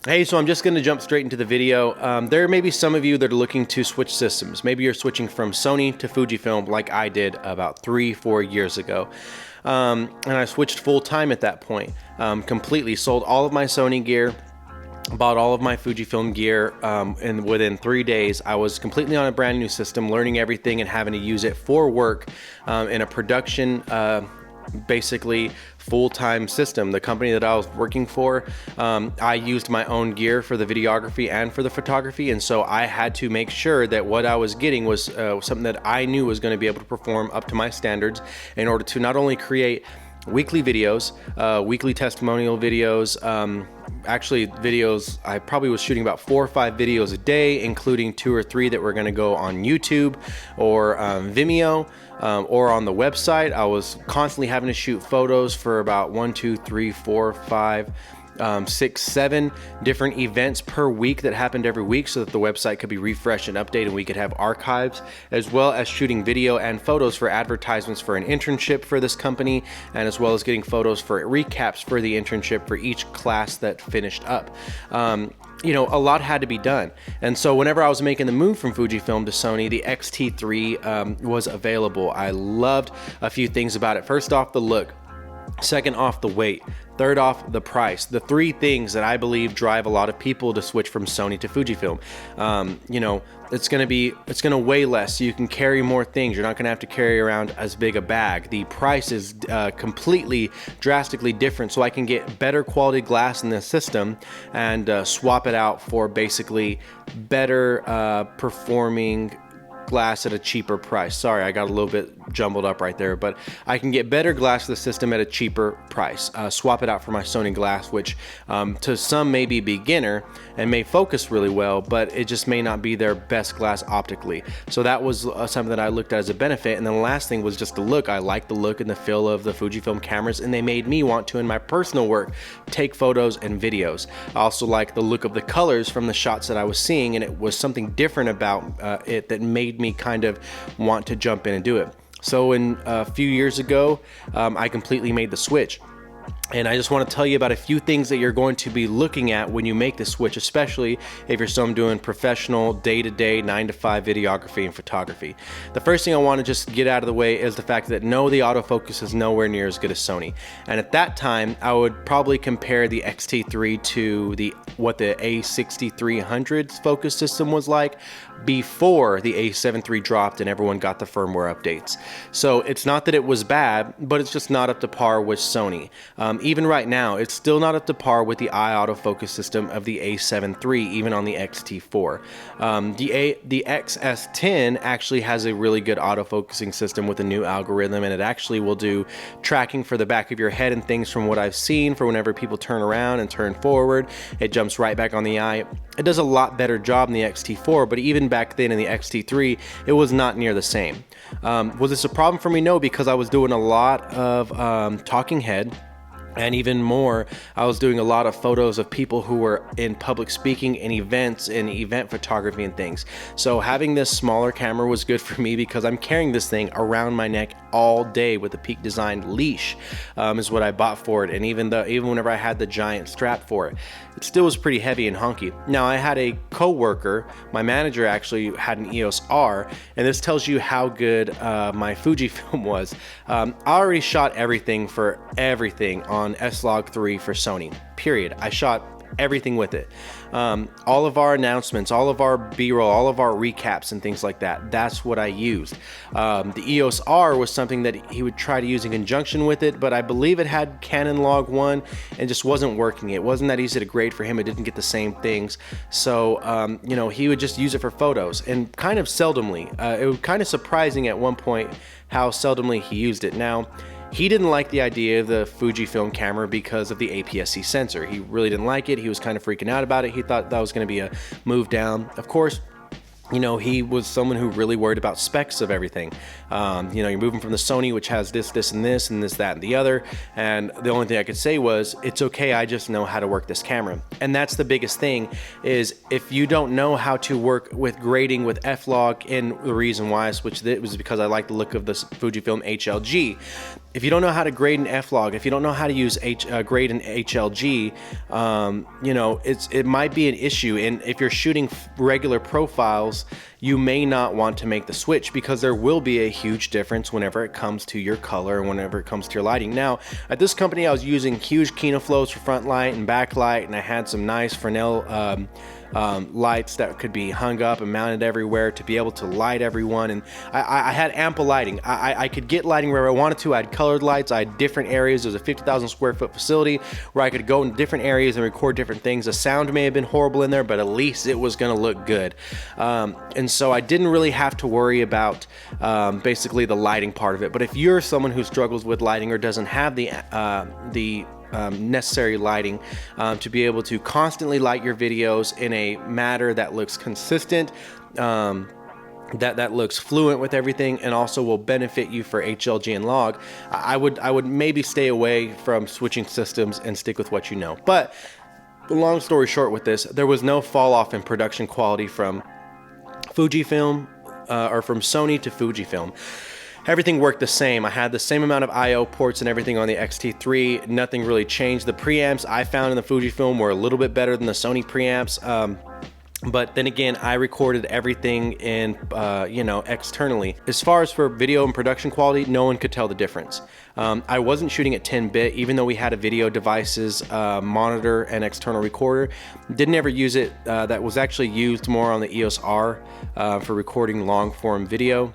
Hey, so I'm just going to jump straight into the video. There may be some of you that are looking to switch systems. Maybe you're switching from Sony to Fujifilm like I did about 3-4 years ago. And I switched full time at that point. Completely sold all of my Sony gear, bought all of my Fujifilm gear, and within 3 days I was completely on a brand new system, learning everything and having to use it for work in a production basically full-time system. The company that I was working for, I used my own gear for the videography and for the photography, and so I had to make sure that what I was getting was something that I knew was going to be able to perform up to my standards in order to not only create weekly videos, weekly testimonial videos, actually videos, I probably was shooting about 4 or 5 videos a day, including 2 or 3 that were going to go on YouTube or Vimeo or on the website. I was constantly having to shoot photos for about 1, 2, 3, 4, 5, 6, 7 different events per week that happened every week, so that the website could be refreshed and updated and we could have archives, as well as shooting video and photos for advertisements for an internship for this company, and as well as getting photos for recaps for the internship for each class that finished up. You know, a lot had to be done. And so whenever I was making the move from Fujifilm to Sony, the X-T3 was available. I loved a few things about it. First off, the look. Second off, the weight. Third off, the price. The 3 things that I believe drive a lot of people to switch from Sony to Fujifilm. You know, it's gonna weigh less, so you can carry more things. You're not gonna have to carry around as big a bag. The price is completely, drastically different, so I can get better quality glass in the system and swap it out for basically better performing glass at a cheaper price. Sorry, I got a little bit jumbled up right there, but I can get better glass to the system at a cheaper price. Swap it out for my Sony glass, which to some may be beginner and may focus really well, but it just may not be their best glass optically. So that was something that I looked at as a benefit. And then the last thing was just the look. I liked the look and the feel of the Fujifilm cameras, and they made me want to, in my personal work, take photos and videos. I also liked the look of the colors from the shots that I was seeing, and it was something different about it that made me kind of want to jump in and do it. So a few years ago, I completely made the switch. And I just want to tell you about a few things that you're going to be looking at when you make the switch, especially if you're someone doing professional, day-to-day, 9-to-5 videography and photography. The first thing I want to just get out of the way is the fact that no, the autofocus is nowhere near as good as Sony. And at that time, I would probably compare the X-T3 to what the A6300's focus system was like before the A7 III dropped and everyone got the firmware updates. So it's not that it was bad, but it's just not up to par with Sony. Even right now, it's still not up to par with the eye autofocus system of the A7 III, even on the X-T4. The XS10 actually has a really good autofocusing system with a new algorithm, and it actually will do tracking for the back of your head and things from what I've seen for whenever people turn around and turn forward. It jumps right back on the eye. It does a lot better job in the X-T4, but even back then in the X-T3, it was not near the same. Was this a problem for me? No, because I was doing a lot of talking head. And even more, I was doing a lot of photos of people who were in public speaking and events and event photography and things. So having this smaller camera was good for me because I'm carrying this thing around my neck all day with a Peak Design leash is what I bought for it. And even whenever I had the giant strap for it, it still was pretty heavy and hunky. Now I had a co-worker, my manager actually had an EOS R, and this tells you how good my Fujifilm was. I already shot everything on S-Log3 for Sony, period. I shot everything with it. All of our announcements, all of our B-roll, all of our recaps and things like that, that's what I used. The EOS R was something that he would try to use in conjunction with it, but I believe it had Canon Log 1 and just wasn't working. It wasn't that easy to grade for him. It didn't get the same things. So, you know, he would just use it for photos, and kind of seldomly. It was kind of surprising at one point how seldomly he used it. Now, he didn't like the idea of the Fujifilm camera because of the APS-C sensor. He really didn't like it. He was kind of freaking out about it. He thought that was going to be a move down. Of course, you know, he was someone who really worried about specs of everything. You know, you're moving from the Sony, which has this, and this, that, and the other. And the only thing I could say was, it's okay, I just know how to work this camera. And that's the biggest thing, is if you don't know how to work with grading with F-Log, and the reason why I switched it was because I like the look of this Fujifilm HLG. If you don't know how to grade an F-Log, if you don't know how to use grade an HLG, you know, it might be an issue. And if you're shooting regular profiles, you may not want to make the switch, because there will be a huge difference whenever it comes to your color and whenever it comes to your lighting. Now, at this company, I was using huge Kino flows for front light and backlight, and I had some nice Fresnel lights that could be hung up and mounted everywhere to be able to light everyone. And I had ample lighting. I could get lighting wherever I wanted to. I had colored lights. I had different areas. There was a 50,000 square foot facility where I could go in different areas and record different things. The sound may have been horrible in there, but at least it was going to look good. And so I didn't really have to worry about basically the lighting part of it. But if you're someone who struggles with lighting or doesn't have the necessary lighting to be able to constantly light your videos in a manner that looks consistent, that looks fluent with everything, and also will benefit you for HLG and log, I would maybe stay away from switching systems and stick with what you know. But the long story short with this, there was no fall off in production quality from Fujifilm or from Sony to Fujifilm. Everything worked the same. I had the same amount of I/O ports and everything on the X-T3. Nothing really changed. The preamps I found in the Fujifilm were a little bit better than the Sony preamps. But then again, I recorded everything in, you know, externally. As far as for video and production quality, no one could tell the difference. I wasn't shooting at 10-bit, even though we had a video devices monitor and external recorder. Didn't ever use it. That was actually used more on the EOS R for recording long form video.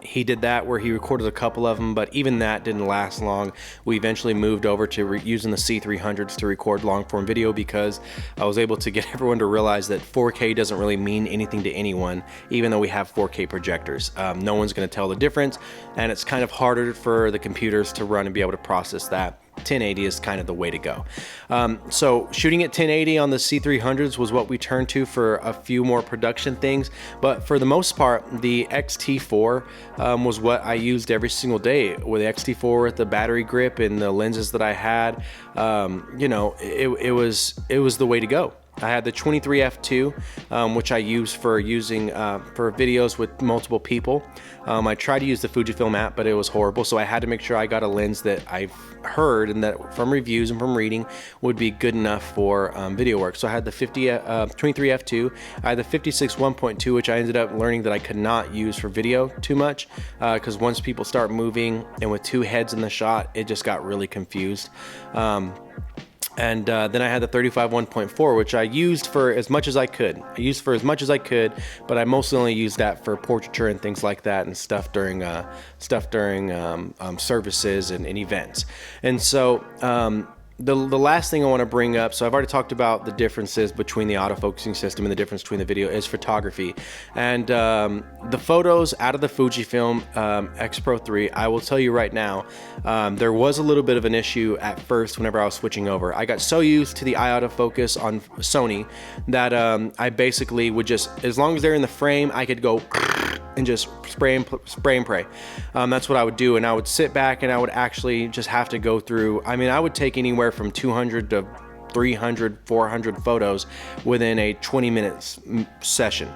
He did that where he recorded a couple of them, but even that didn't last long. We eventually moved over to using the C300s to record long form video, because I was able to get everyone to realize that 4K doesn't really mean anything to anyone, even though we have 4K projectors. No one's going to tell the difference, and it's kind of harder for the computers to run and be able to process that. 1080 is kind of the way to go. So shooting at 1080 on the C300s was what we turned to for a few more production things, but for the most part, the X-T4 was what I used every single day. With the X-T4, with the battery grip and the lenses that I had, you know, it was the way to go. I had the 23 f2, which I use for videos with multiple people. I tried to use the Fujifilm app, but it was horrible, so I had to make sure I got a lens that I've heard and that from reviews and from reading would be good enough for video work. So I had the 23 f2, I had the 56 1.2, which I ended up learning that I could not use for video too much, because once people start moving and with two heads in the shot, it just got really confused. And then I had the 35 1.4, which I used for as much as I could. But I mostly only used that for portraiture and things like that, and stuff during services and events. And so the last thing I want to bring up, so I've already talked about the differences between the autofocusing system and the difference between the video, is photography. And the photos out of the Fujifilm X Pro 3, I will tell you right now, there was a little bit of an issue at first whenever I was switching over. I got so used to the autofocus on Sony that I basically would just, as long as they're in the frame, I could go and just spray and pray. That's what I would do, and I would sit back and I would actually just have to go through, I mean, I would take anywhere from 200 to 300, 400 photos within a 20-minute session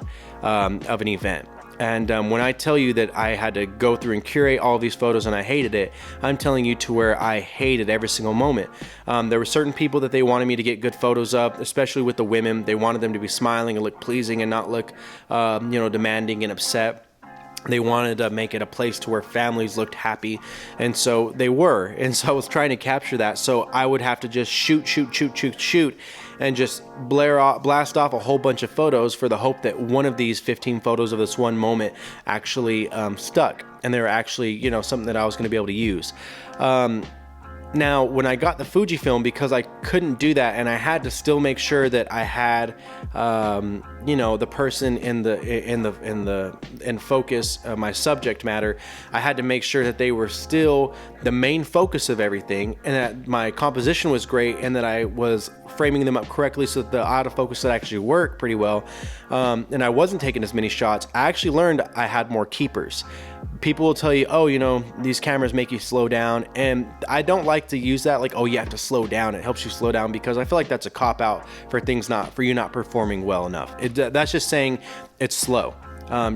of an event. And when I tell you that I had to go through and curate all these photos and I hated it, I'm telling you to where I hated every single moment. There were certain people that they wanted me to get good photos of, especially with the women. They wanted them to be smiling and look pleasing and not look, you know, demanding and upset. They wanted to make it a place to where families looked happy, and so they were. And so I was trying to capture that. So I would have to just shoot, and just blast off a whole bunch of photos for the hope that one of these 15 photos of this one moment actually stuck, and they were actually, you know, something that I was going to be able to use. Now, when I got the Fujifilm, because I couldn't do that, and I had to still make sure that I had, you know, the person in focus, my subject matter. I had to make sure that they were still the main focus of everything, and that my composition was great, and that I was framing them up correctly so that the autofocus would actually work pretty well. And I wasn't taking as many shots. I actually learned I had more keepers. People will tell you, oh, you know, these cameras make you slow down. And I don't like to use that, like, oh, you have to slow down. It helps you slow down, because I feel like that's a cop out for you not performing well enough. That's just saying it's slow.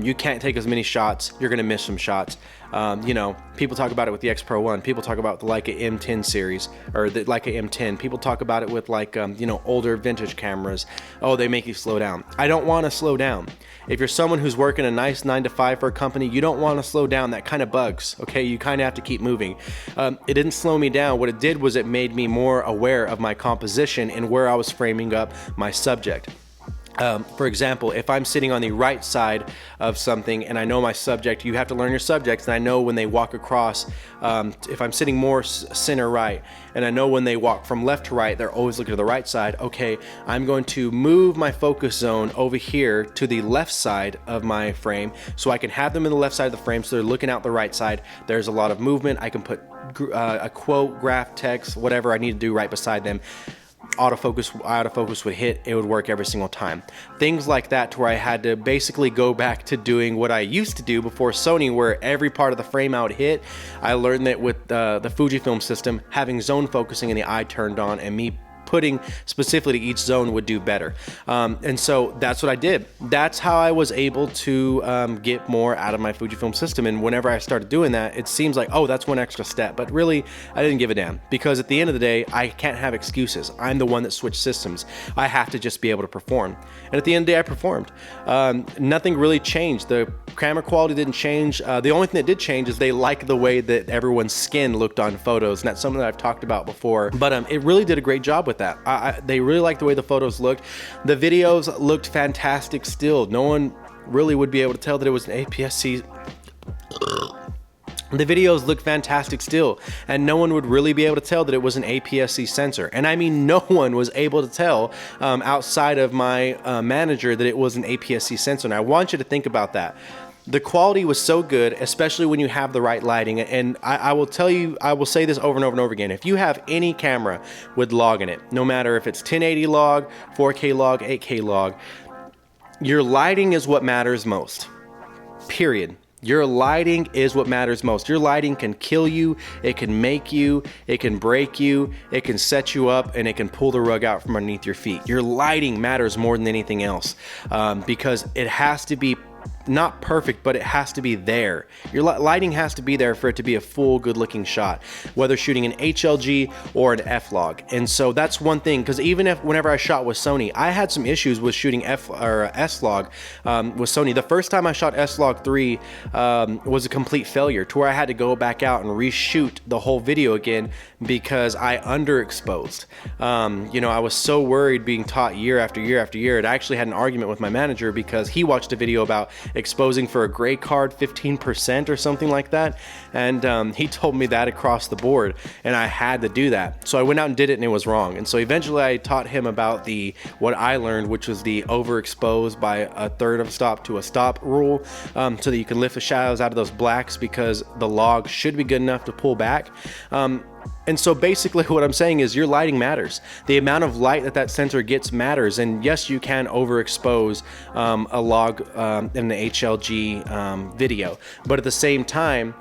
You can't take as many shots. You're going to miss some shots. You know, people talk about it with the X Pro 1. People talk about the Leica M10 series, or the Leica M10. People talk about it with, like, you know, older vintage cameras. Oh, they make you slow down. I don't want to slow down. If you're someone who's working a nice 9-to-5 for a company, you don't want to slow down. That kind of bugs, okay? You kind of have to keep moving. It didn't slow me down. What it did was it made me more aware of my composition and where I was framing up my subject. For example, if I'm sitting on the right side of something and I know my subject, you have to learn your subjects, and I know when they walk across, if I'm sitting more center right, and I know when they walk from left to right, they're always looking to the right side. Okay, I'm going to move my focus zone over here to the left side of my frame, so I can have them in the left side of the frame, so they're looking out the right side. There's a lot of movement. I can put a quote, graph, text, whatever I need to do right beside them. Autofocus would hit, it would work every single time. Things like that, to where I had to basically go back to doing what I used to do before Sony, where every part of the frame out hit. I learned that with the Fujifilm system, having zone focusing and the eye turned on, and me putting specifically to each zone would do better. And so that's what I did. That's how I was able to get more out of my Fujifilm system. And whenever I started doing that, it seems like, oh, that's one extra step. But really, I didn't give a damn, because at the end of the day, I can't have excuses. I'm the one that switched systems. I have to just be able to perform. And at the end of the day, I performed. Nothing really changed. The camera quality didn't change. The only thing that did change is they like the way that everyone's skin looked on photos. And that's something that I've talked about before. But it really did a great job with that. They really liked the way the photos looked. The videos looked fantastic still. No one really would be able to tell that it was an APS-C. The videos look fantastic still, and no one would really be able to tell that it was an APS-C sensor. And I mean, no one was able to tell outside of my manager that it was an APS-C sensor. And I want you to think about that. The quality was so good, especially when you have the right lighting. And I will tell you, I will say this over and over and over again. If you have any camera with log in it, no matter if it's 1080 log, 4K log, 8K log, your lighting is what matters most. Period. Your lighting is what matters most. Your lighting can kill you, it can make you, it can break you, it can set you up, and it can pull the rug out from underneath your feet. Your lighting matters more than anything else, because it has to be not perfect, but it has to be there. Your lighting has to be there for it to be a full, good-looking shot, whether shooting an HLG or an F-Log. And so that's one thing, because even if whenever I shot with Sony, I had some issues with shooting S-Log with Sony. The first time I shot S-Log 3 was a complete failure, to where I had to go back out and reshoot the whole video again because I underexposed. You know, I was so worried being taught year after year after year. And I actually had an argument with my manager because he watched a video about exposing for a gray card 15% or something like that, and he told me that across the board, and I had to do that. So I went out and did it, and it was wrong. And so eventually I taught him about what I learned, which was the overexpose by a third of a stop to a stop rule, so that you can lift the shadows out of those blacks, because the log should be good enough to pull back. And so basically what I'm saying is your lighting matters. The amount of light that sensor gets matters. And yes, you can overexpose a log in the HLG video, but at the same time,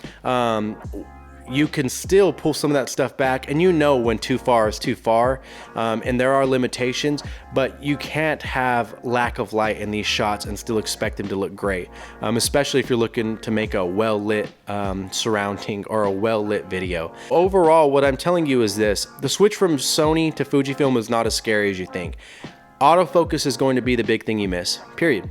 you can still pull some of that stuff back, and you know when too far is too far, and there are limitations, but you can't have lack of light in these shots and still expect them to look great, especially if you're looking to make a well-lit surrounding or a well-lit video. Overall, what I'm telling you is this: the switch from Sony to Fujifilm is not as scary as you think. Autofocus is going to be the big thing you miss, period.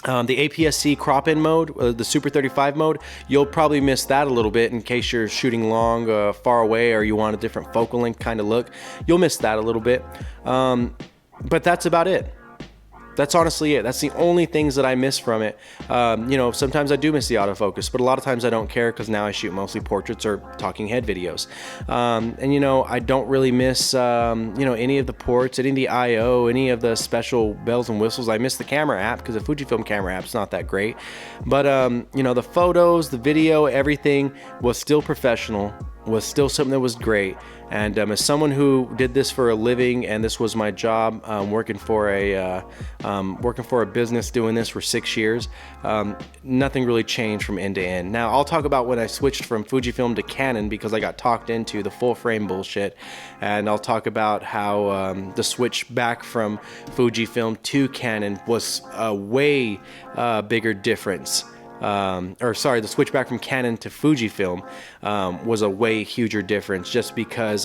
The APS-C crop-in mode, the Super 35 mode, you'll probably miss that a little bit in case you're shooting long, far away, or you want a different focal length kind of look. You'll miss that a little bit, but that's about it. that's honestly it. That's the only things that I miss from it. You know, sometimes I do miss the autofocus, but a lot of times I don't care because now I shoot mostly portraits or talking head videos. And you know, I don't really miss, you know, any of the ports, any of the I/O, any of the special bells and whistles. I miss the camera app because the Fujifilm camera app's not that great. But, you know, the photos, the video, everything was still professional, was still something that was great. And as someone who did this for a living, and this was my job, working for a business doing this for 6 years, nothing really changed from end to end. Now I'll talk about when I switched from Fujifilm to Canon because I got talked into the full frame bullshit, and I'll talk about how the switch back from Fujifilm to Canon was a way bigger difference. The switch back from Canon to Fujifilm was a way huger difference, just because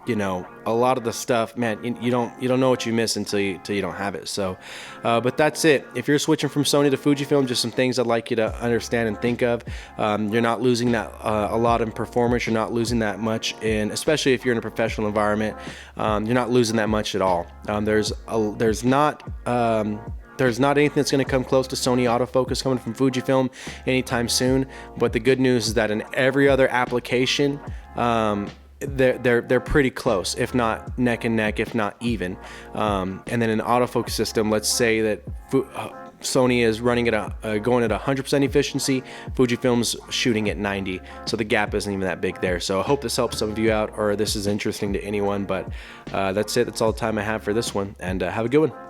you know, a lot of the stuff, man, you don't know what you miss until you don't have it. So but that's it. If you're switching from Sony to Fujifilm, just some things I'd like you to understand and think of. You're not losing that a lot in performance. You're not losing that much in, especially if you're in a professional environment, you're not losing that much at all. There's not anything that's going to come close to Sony autofocus coming from Fujifilm anytime soon. But the good news is that in every other application, they're pretty close, if not neck and neck, if not even. And then in an autofocus system, let's say that Sony is running at going at 100% efficiency, Fujifilm's shooting at 90, so the gap isn't even that big there. So I hope this helps some of you out, or this is interesting to anyone. But that's it. That's all the time I have for this one, and have a good one.